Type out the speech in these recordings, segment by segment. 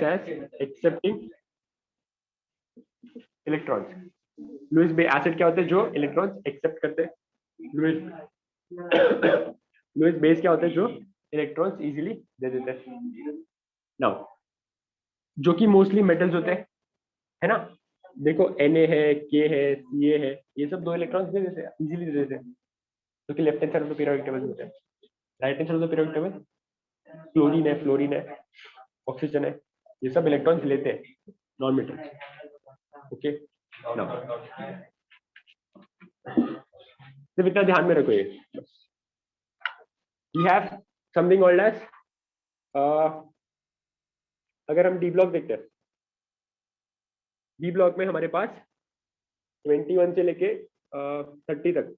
as accepting electrons. Lewis base acid क्या होते हैं? जो इलेक्ट्रॉन्स एक्सेप्ट करते हैं. लुईस बेस क्या होते हैं? जो इलेक्ट्रॉन्स इजीली दे देते हैं. नाउ जो कि मोस्टली मेटल्स होते हैं, है ना. देखो Na है, K है, Ca है, ये सब 2 इलेक्ट्रॉन्स दे देते हैं, इजीली दे देते हैं. जो कि left hand side of the periodic table होते हैं. Right hand side of the periodic table chlorine है, फ्लोरीन है, ऑक्सीजन है, ये सब इलेक्ट्रॉन्स लेते हैं नॉन मेटल. ओके, नाउ सिर्फ इतना ध्यान में रखो ये. We have something called as, अगर हम डी ब्लॉक देखते हैं, डी ब्लॉक में हमारे पास 21 से लेके 30 तक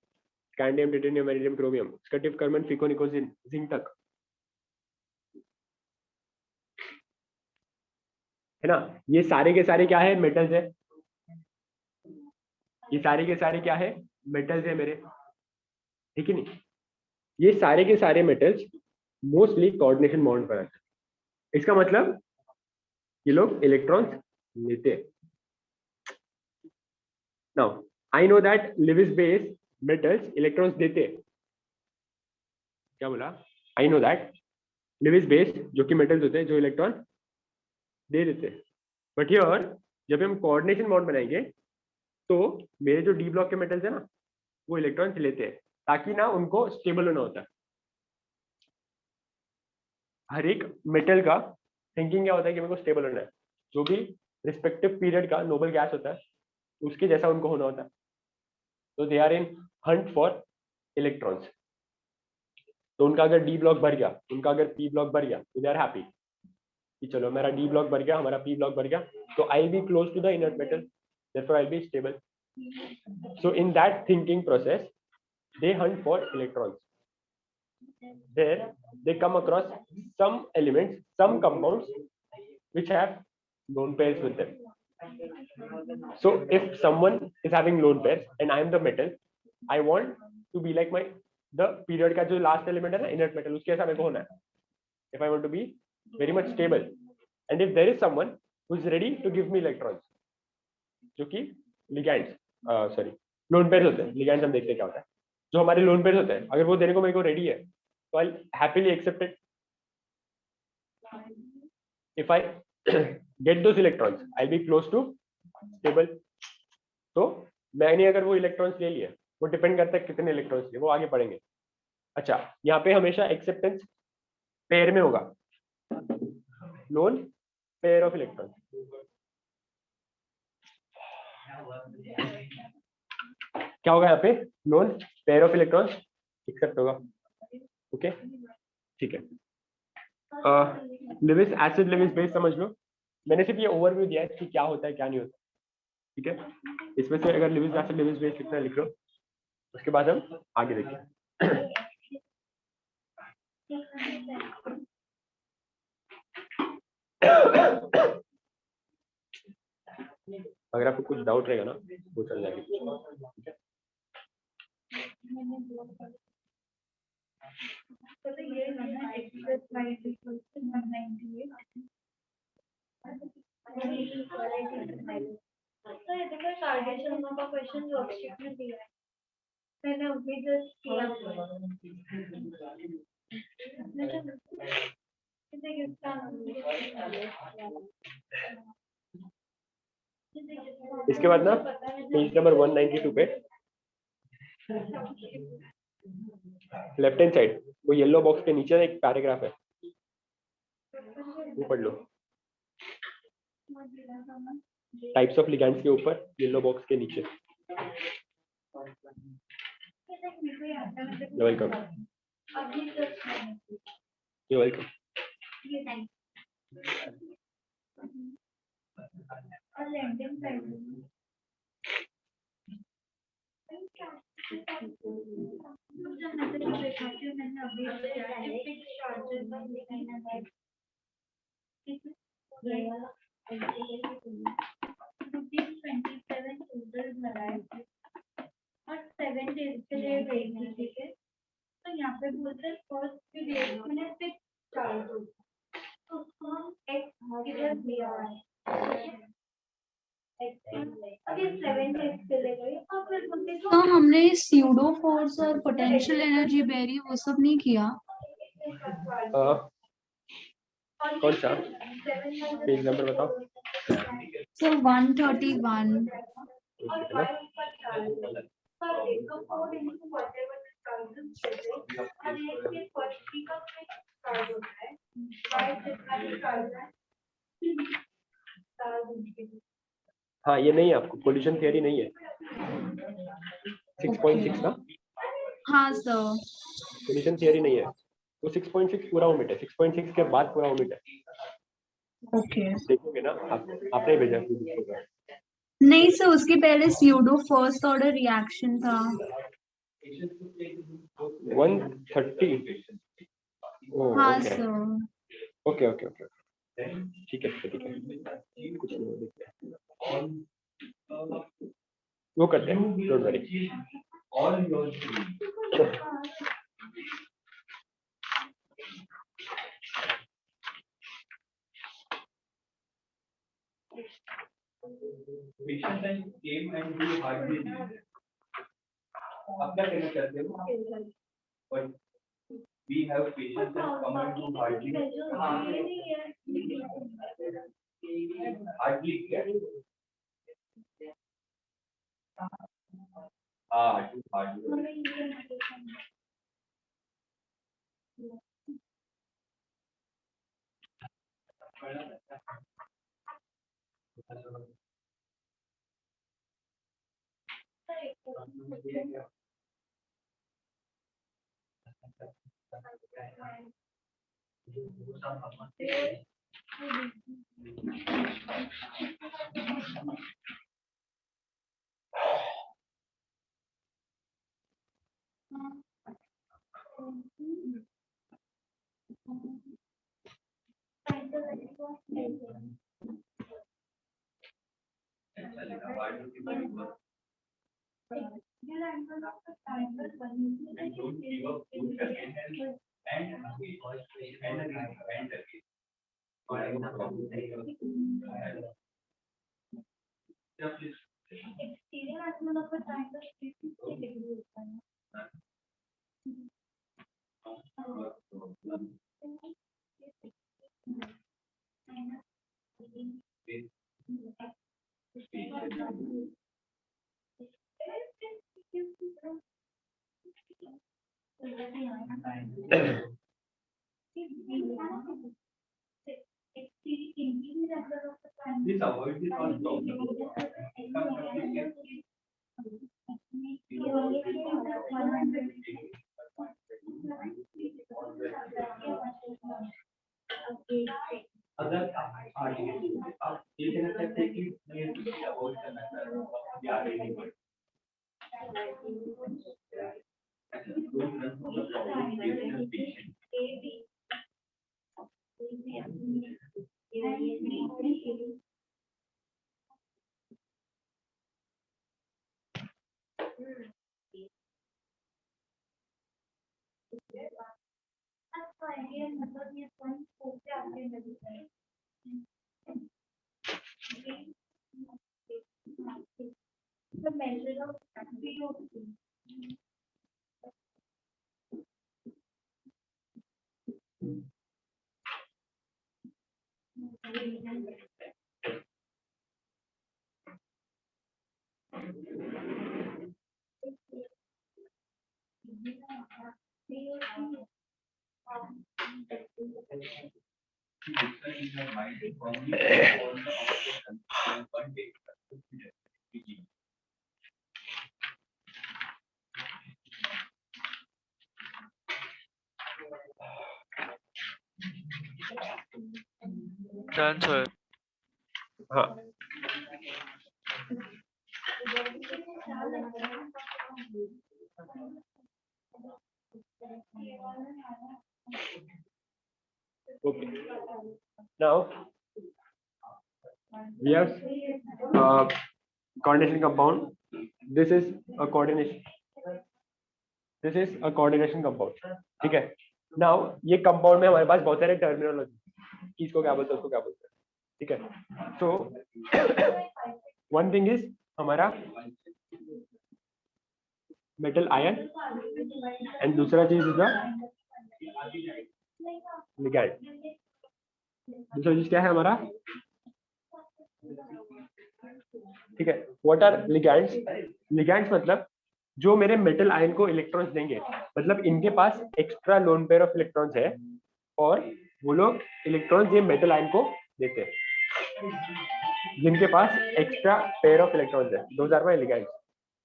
स्कैंडियम, टाइटेनियम, वैनेडियम, क्रोमियम, स्कटिव, कार्बन, फिको, निकोसिन, जिंक तक है ना. ये सारे के सारे क्या है? मेटल्स है. ये सारे के सारे क्या है? मेटल्स है मेरे, ठीक है नहीं. ये सारे के सारे मेटल्स मोस्टली कोऑर्डिनेशन बॉन्ड पर आते हैं. इसका मतलब ये लोग इलेक्ट्रॉन्स लेते हैं. Now I know that Lewis base metals electrons देते हैं. क्या बोला? I know that Lewis base जो कि मेटल्स होते हैं, जो इलेक्ट्रॉन दे देते हैं. बट हियर जब हम कोऑर्डिनेशन बॉन्ड बनाएंगे तो मेरे जो डी ब्लॉक के मेटल्स है ना, वो इलेक्ट्रॉन्स लेते हैं, ताकि ना उनको स्टेबल होना होता है. हर एक मेटल का थिंकिंग क्या होता है कि मेरे को स्टेबल होना है. जो भी रिस्पेक्टिव पीरियड का नोबल गैस होता है उसके जैसा उनको होना होता है. तो they are in hunt for electrons. तो उनका अगर डी ब्लॉक भर गया, उनका अगर पी ब्लॉक भर गया, तो दे आर हैप्पी कि चलो मेरा डी ब्लॉक भर गया, हमारा पी ब्लॉक भर गया, तो I will be close to the inert metal, therefore I will be stable. So in that thinking process they hunt for electrons. There they come across some elements, some compounds which have lone pairs with them. So if someone is having lone pairs and I am the metal, I want to be like my the period का जो last element है ना, inert metal, उसके ऐसा मेरे को होना है. If I want to be very much stable, and if there is someone who is ready to give me electrons, जो कि ligands, sorry, lone pairs होते हैं. ligands हम देखते हैं क्या होता है. जो हमारे लोन पेयर्स होते हैं, अगर वो देने को मेरे को रेडी है, तो I happily accept it. If I get those electrons, I be close to stable. तो मैंने अगर वो इलेक्ट्रॉन्स ले लिए, वो डिपेंड करता है कितने इलेक्ट्रॉन्स लिए, वो आगे पढ़ेंगे. अच्छा, यहाँ पे हमेशा एक्सेप्टेंस पेयर में होगा. Lone pair of electrons. क्या होगा यहाँ पे? Lone pair of electrons accept होगा. ओके, ठीक है. लिविस एसिड, लिविस बेस समझ लो. मैंने सिर्फ ये ओवरव्यू दिया है कि क्या होता है क्या नहीं होता. ठीक है, इसमें से अगर लिविस एसिड, लिविस बेस लिखना है लिख लो, उसके बाद हम आगे देखिए. अगर आपको कुछ डाउट रहेगा ना, वो चल जाएगी. ठीक है. मैंने अभी जस्ट किया. इसके बाद ना पेज नंबर 192 पे लेफ्ट हैंड साइड वो येलो बॉक्स के नीचे एक पैराग्राफ है, वो पढ़ लो. टाइप्स ऑफ लिगैंड्स के ऊपर येलो बॉक्स के नीचे. वेलकम. You welcome. और 7 डेज के लिए वेट की. ठीक है, तो यहाँ पे बोलते हैं फर्स्ट डेज मैंने 6 चार्ज हो, तो उसको हम एक्स किधर तो हमने स्यूडो फोर्स और पोटेंशियल एनर्जी बैरी वो सब नहीं किया। कौन सा पेज नंबर बताओ। सो 131। हाँ ये नहीं है, आपको कोलिशन थियरी नहीं है 6.6 का। हाँ सर। कोलिशन थियरी नहीं है, वो 6.6 पूरा ओमिट है, 6.6 के बाद पूरा ओमिट है। ओके। देखोगे ना आप, आपने भेजा नहीं सर, उसके पहले स्यूडो फर्स्ट ऑर्डर रिएक्शन था। 130। हाँ सर। ओके ओके ओके ठीक है ठीक है, कुछ नहीं देखते हैं। वो करते हैं, डोंट वरी। आप क्या कहना चाहते हो? We have patients and come and do hardly क्या? hardly Please avoid this on अगर आप ये कहना चाहते हैं कि मैं अवॉइड करना चाहता हूँ या नहीं Done, sir. हाँ okay now we have coordination compound. This is a coordination compound. ठीक है। now ये compound में हमारे पास बहुत सारे टर्मिनोलॉजी, किसको क्या बोलते हैं उसको क्या बोलते हैं। ठीक है. सो वन थिंग इज हमारा मेटल आयन एंड दूसरा चीज इज द लिगैंड. दूसरा चीज क्या है हमारा? ठीक है. What are ligands? लिगैंड्स मतलब जो मेरे मेटल आयन को इलेक्ट्रॉन्स देंगे, मतलब इनके पास extra lone pair of electrons है और वो लोग इलेक्ट्रॉन्स ये मेटल आयन को देते हैं. जिनके पास एक्स्ट्रा पेयर ऑफ इलेक्ट्रॉन्स है, those are my ligands.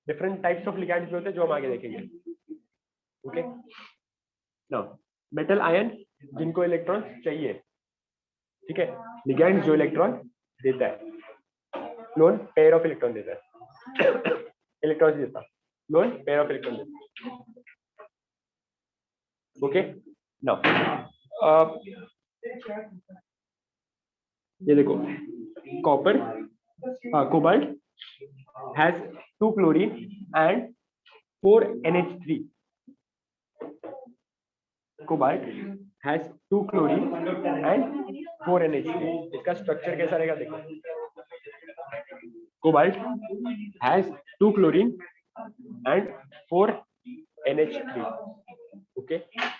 Different types of ligands भी होते हैं जो हम आगे देखेंगे. ओके. नाउ मेटल आयन जिनको इलेक्ट्रॉन चाहिए, ठीक है. लिगैंड जो इलेक्ट्रॉन देता है, लोन पेयर ऑफ इलेक्ट्रॉन देता है. इलेक्ट्रॉन देता, लोन पेयर ऑफ इलेक्ट्रॉन देता है. ओके. नाउ ये देखो, copper cobalt has 2 chlorine and 4 NH3. Cobalt has 2 chlorine and 4 NH3. इसका स्ट्रक्चर कैसा रहेगा देखो. Cobalt has 2 chlorine and 4 NH3. Okay.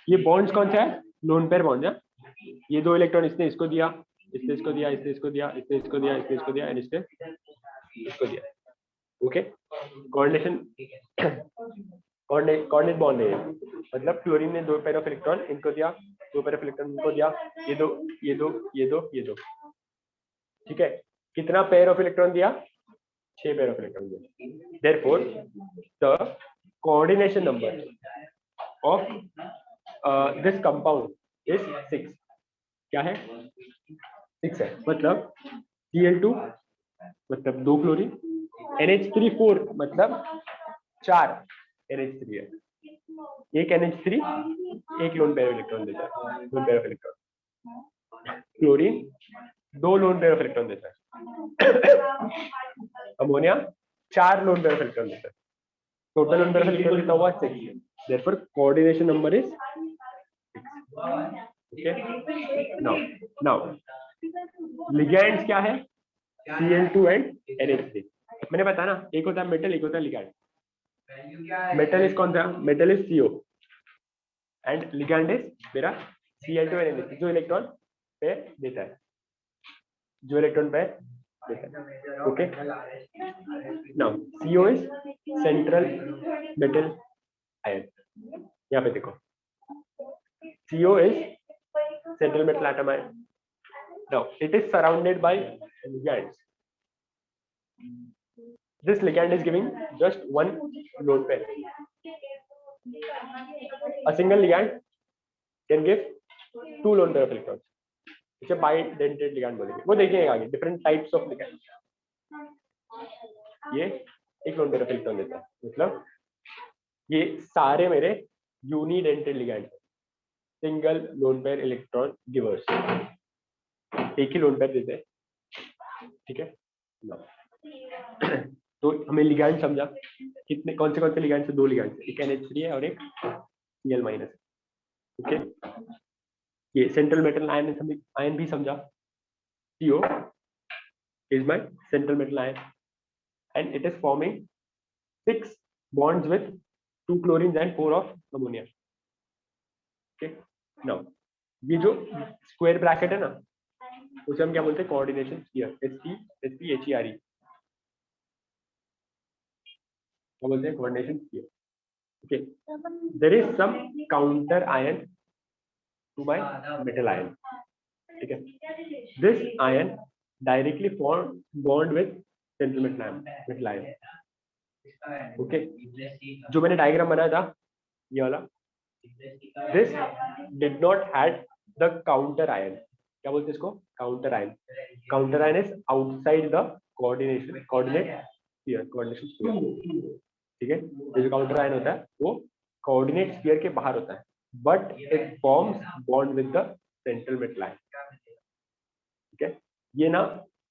ये बॉन्ड्स कौन सा है? लोन पेयर बॉन्ड है. ये 2 इलेक्ट्रॉन इसने इसको दिया, इसने इसको दिया, इसने इसको दिया, इसने इसको दिया, इसने इसको दिया एंड इसने इसको दिया. ओके. कोऑर्डिनेशन कोऑर्डिनेट बॉन्ड है. मतलब क्लोरीन ने 2 पेयर ऑफ इलेक्ट्रॉन इनको दिया, 2 पेयर ऑफ इलेक्ट्रॉन इनको दिया, ये दो ये दो ये दो ये दो. ठीक है. कितना पेयर ऑफ इलेक्ट्रॉन दिया? 6 पेयर ऑफ इलेक्ट्रॉन दिया. Therefore the coordination number of this compound is 6. क्या है? 6 है. मतलब Cl2 मतलब 2 क्लोरीन, NH3 4 मतलब 4 NH3 है. एक NH3 एक लोन पेयर इलेक्ट्रॉन देता है, lone pair of electron. Chlorine 2 lone pair of electron देता है. Ammonia 4 loan pair of electron देता है. Total loan pair of electron कितना हुआ? 6. Therefore coordination number is 6. Okay. Now ligands क्या है? Cl2 and NH3. मैंने बताया ना, एक होता है मेटल, एक होता है लिगैंड. मेटल इज कौन सा? Metal is CO and ligand is मेरा Cl2 एंड NH3, जो इलेक्ट्रॉन पेयर देता है, जो इलेक्ट्रॉन पेयर देता है. Okay. Now CO is central metal ion. यहाँ पे देखो, CO is central metal atom ion. Now it is surrounded by ligands. This ligand is giving just one lone pair. A single ligand can give 2 lone pair of electrons. इसे bidentate ligand बोलेंगे. वो देखेंगे आगे different types of ligands. ये एक lone pair of electron देता है. मतलब ये सारे मेरे unidentate ligand है. Single loan pair electron givers, एक ही लोन पेयर देते हैं. ठीक है. तो हमें लिगैंड समझा. कितने कौन से लिगैंड से? 2 लिगैंड से, एक NH3 है और एक Cl- है. ओके. ये सेंट्रल मेटल आयन भी समझा. CO is my central metal ion and it is forming 6 bonds with 2 chlorines and 4 of ammonia. Okay. Now ये जो स्क्वायर ब्रैकेट है ना, उसे हम क्या बोलते हैं? Coordination sphere. SPHERE क्या बोलते हैं? Coordination sphere. Okay. There is some counter ion to my metal ion. ठीक है. This ion directly form bond with central metal ion. Okay. जो मैंने डायग्राम बनाया था ये वाला, this did not had the counter ion. क्या बोलते हैं इसको? Counter ion. Counter ion is outside the coordinate sphere, coordination sphere. ठीक है. ये जो काउंटर आयन होता है वो कोऑर्डिनेट स्फीयर के बाहर होता है, but it forms bond with the central metal ion. ठीक है. ये ना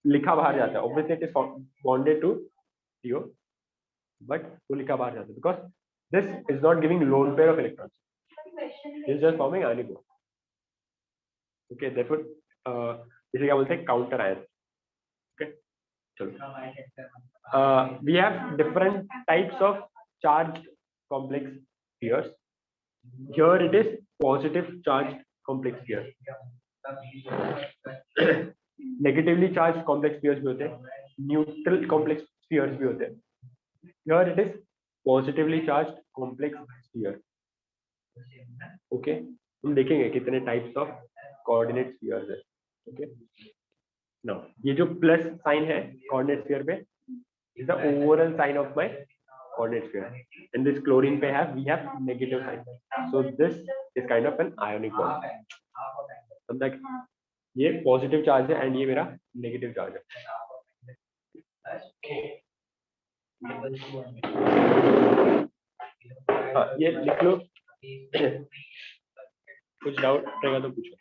लिखा बाहर जाता है. Obviously it is bonded to CO, but वो लिखा बाहर जाता है because this is not giving lone pair of electrons. This is just forming ionic bond. Okay, therefore इसे क्या बोलते हैं? Counter ion. We have different types of charged complex spheres. Here it is positive charged complex sphere. Negatively charged complex spheres भी होते हैं, neutral complex spheres भी होते हैं. Here it is positively charged complex sphere. Okay, हम देखेंगे कितने types of coordinate spheres है. Okay. Now ये जो plus sign है coordinate sphere पे is the overall sign of my coordinate sphere. And this chlorine पे we have negative sign. So this is kind of an ionic bond. समझा कि ये positive charge है and ये मेरा negative charge है. हाँ ये लिख लो. कुछ डाउट रहेगा तो पूछो.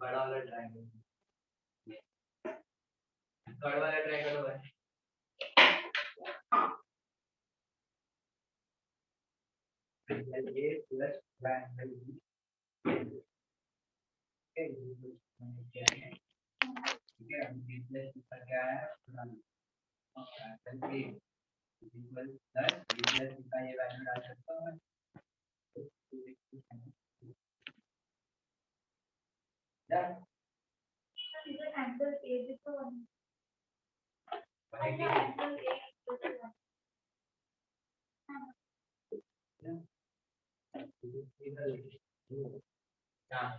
बड़ा वाला ट्रायंगल है. ये प्लस ट्रायंगल क्या है? ठीक है, प्लस क्या है? इक्वल प्लस का ये वैल्यू डाल सकता हूं.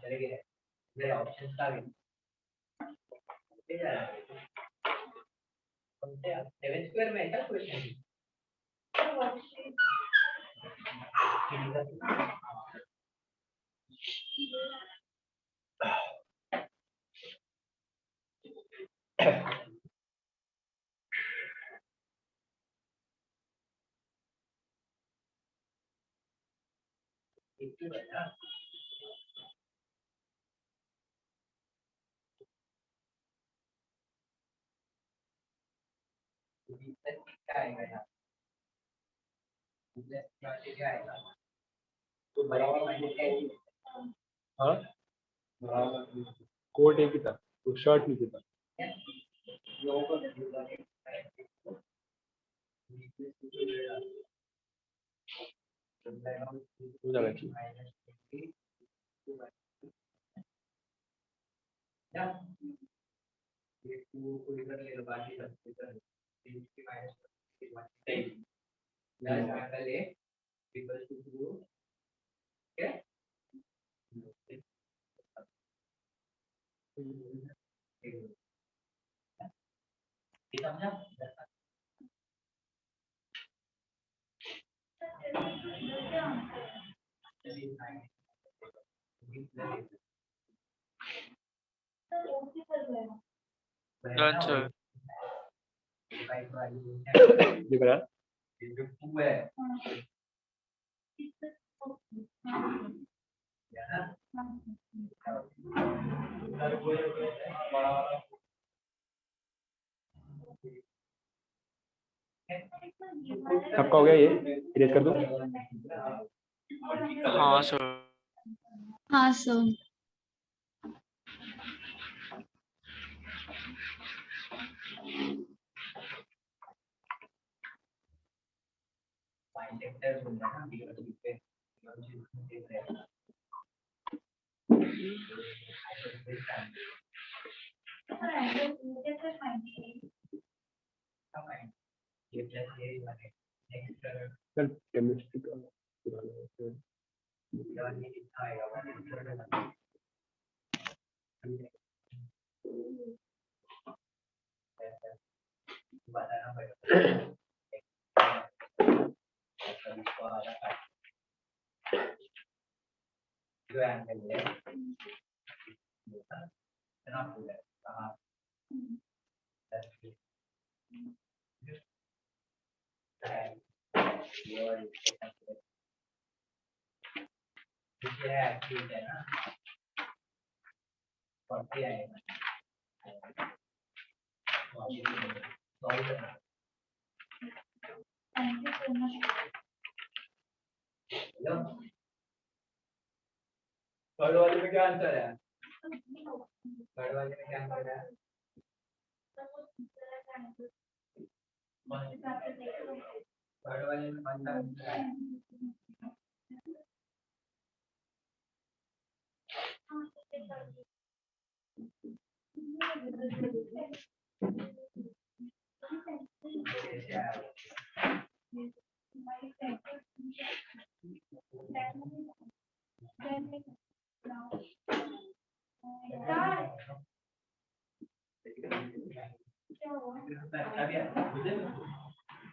चले गए मेरे ऑप्शंस का भी 7 स्क्वायर में क्या क्वेश्चन है? हाँ कोट एक ही था, तो शर्ट नीचे था. हो जाना चाहिए. Done, sir. ये बना. सबका हो गया, ये इरेज कर दो. हाँ सर. हाँ सर. कल केमिस्ट्री का ये और ये एक्टिव है ना 40 आएगा Thank you so much. Hello third वाले में क्या आंसर है थर्ड वाले में क्या आंसर है थर्ड वाले में कौन सा आंसर है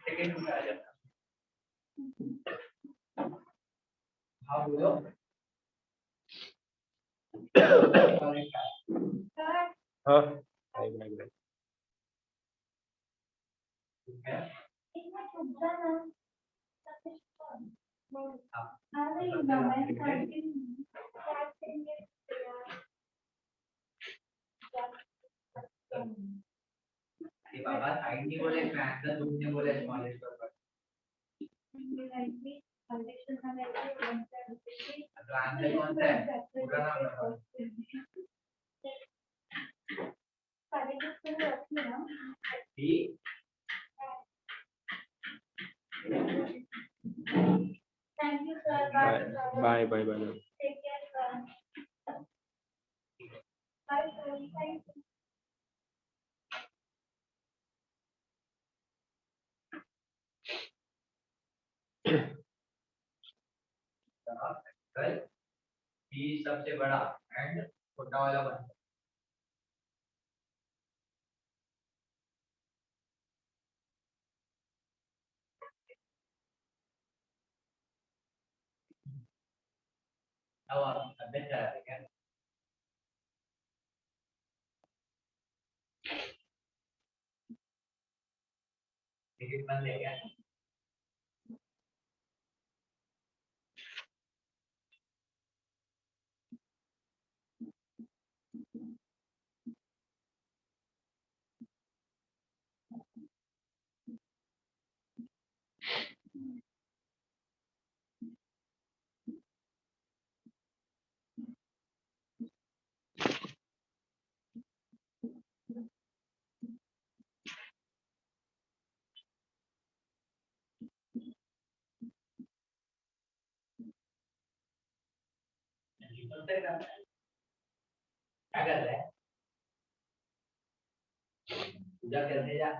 सेकंड में आ जाता हाँ बोलो हाँ बाबा साइड नहीं बोले मैं आंसर तुमने बोले स्मॉलेस्ट पर तो आंसर कौन सा है पूरा नाम बताओ ठीक Thank you, sir. Bye bye bye Take care, sir. Bye, sir. Thank you. कल बी सबसे बड़ा एंड छोटा वाला बन अब अभ्यास कराते क्या टिकट बंद है क्या क्या कर रहा है पूजा करने जा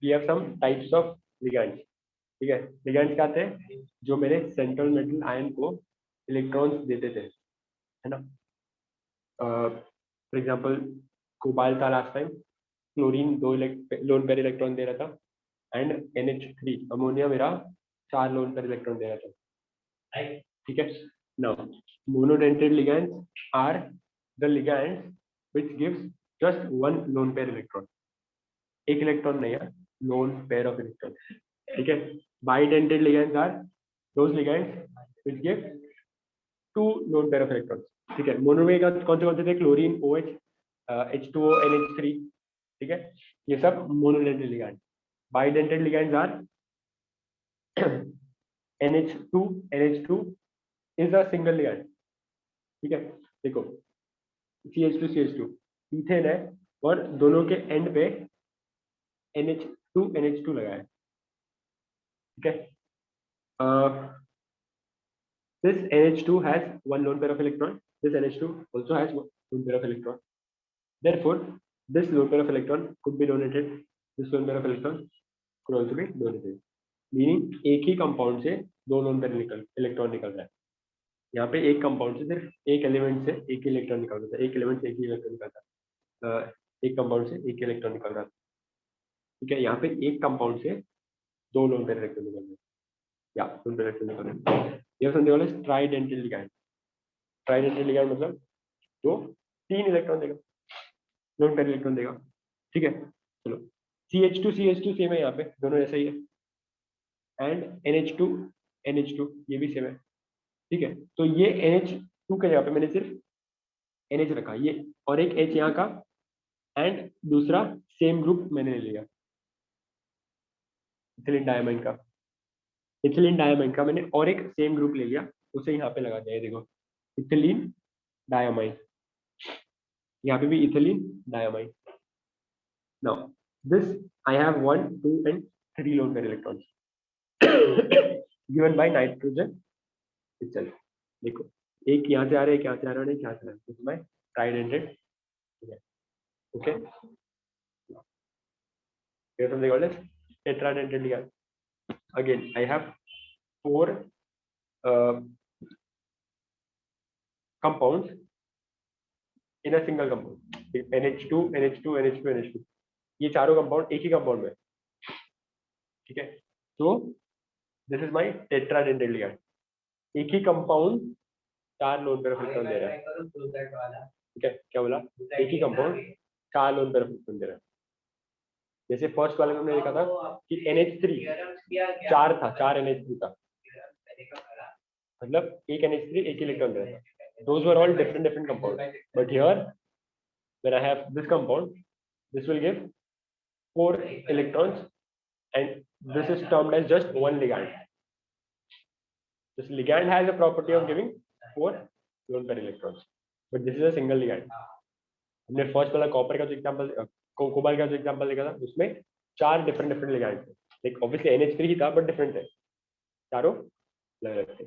we have some types of ligands. ठीक है, लिगेंड्स क्या थे जो मेरे सेंट्रल मेटल आयन को इलेक्ट्रॉन्स देते थे, है ना. फॉर एग्जांपल कोबाल्ट था last time, chlorine 2 lone pair electron दे रहा था एंड NH3 अमोनिया मेरा 4 लोन पेयर इलेक्ट्रॉन दे रहा था. राइट ठीक है. Now monodentate ligands are the ligands which gives just 1 lone pair electron. एक इलेक्ट्रॉन नहीं है, लोन पेयर ऑफ इलेक्ट्रॉन. ठीक है. Bidentate ligands are those ligands which give 2 lone pair of electrons. ठीक है. मोनोमे का कौन से थे, क्लोरीन OH, H2O, NH3. ठीक है, ये सब monodentate ligand. Bidentate ligands are NH2 is a single ligand. ठीक है. देखो CH2 इथेन है और दोनों के एंड पे NH2 लगा है. ठीक है. This NH2 has 1 lone pair of electron. This NH2 also has 1 lone pair of electron. Therefore, This lone pair of electron could be donated. This lone pair of electron could also be donated. Meaning एक ही compound से दो loan pair electron निकल रहा है. यहाँ पे एक compound से सिर्फ एक एलिमेंट से एक ही इलेक्ट्रॉन निकल रहा है, एक एलिमेंट से एक ही इलेक्ट्रॉन निकलता है, एक कंपाउंड से एक ही इलेक्ट्रॉन निकल रहा है. ठीक है, यहाँ पे एक कंपाउंड से दो लोन पेयर इलेक्ट्रॉन निकल रहे हैं, या लोन पेयर इलेक्ट्रॉन निकल रहे हैं. ये समझने वाले ट्राइडेंटल लिगैंड. ट्राइडेंटल लिगैंड मतलब जो तीन इलेक्ट्रॉन देगा, लोन पेयर इलेक्ट्रॉन देगा. ठीक है, चलो CH2 सेम है, यहाँ पे दोनों ऐसा ही है. एंड NH2 ये भी सेम है. ठीक है, तो ये NH2 के जगह पे मैंने सिर्फ NH रखा, ये और एक H यहाँ का, एंड दूसरा सेम ग्रुप मैंने ले लिया इथिलीन डायमाइन का. इथिलीन डायमाइन का मैंने और एक सेम ग्रुप ले लिया, उसे यहाँ पे लगा दिया. देखो इथिलीन डायमाइन, यहाँ पे भी ethylene diamine. Now this I have 1 2 and 3 lone pair electrons given by nitrogen itself. देखो एक यहाँ से आ रहा है, एक यहाँ से आ रहा है, एक यहाँ से आ रहा है. This is my ट्राइडेंटेड. Okay, here from the goddess tetradentate ligand. Again I have 4 compounds in a single compound. NH2 ये चारों कंपाउंड एक ही कंपाउंड में. ठीक है, तो this is my tetradentate ligand. एक ही कंपाउंड 4 लोन पेयर इलेक्ट्रॉन दे रहा है. ठीक है, क्या बोला? एक ही कंपाउंड 4 लोन पेयर इलेक्ट्रॉन दे रहा है. जैसे फर्स्ट वाले में हमने देखा था कि NH3 4 था, 4 NH3 था, मतलब एक NH3 एक इलेक्ट्रॉन दे रहा था. Those were all different compounds. But here, when I have this compound, this will give 4 electrons, and this is termed as just one ligand. This ligand has a property of giving 4 lone pair electrons, but this is a single ligand. हमने first वाला copper का जो example, cobalt का जो example देखा था, उसमें 4 different ligand थे. लाइक ऑब्वियसली NH3 ही था, बट डिफरेंट थे, चारों अलग अलग थे.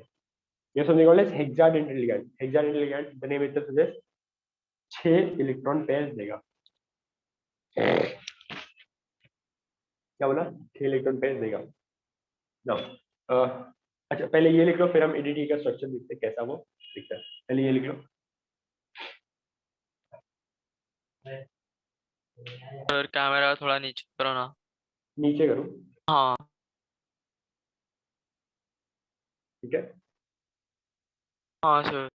ये समझने वाले hexadentate ligand. Hexadentate ligand the name itself suggest 6 electron pairs देगा. क्या बोला? 6 इलेक्ट्रॉन पेयर्स देगा. नाउ अच्छा पहले ये लिख लो, फिर हम EDT का स्ट्रक्चर देखते हैं कैसा वो दिखता है. पहले ये लिख लो. सर कैमरा थोड़ा नीचे करो ना. नीचे करूं? हाँ ठीक है. हाँ सर.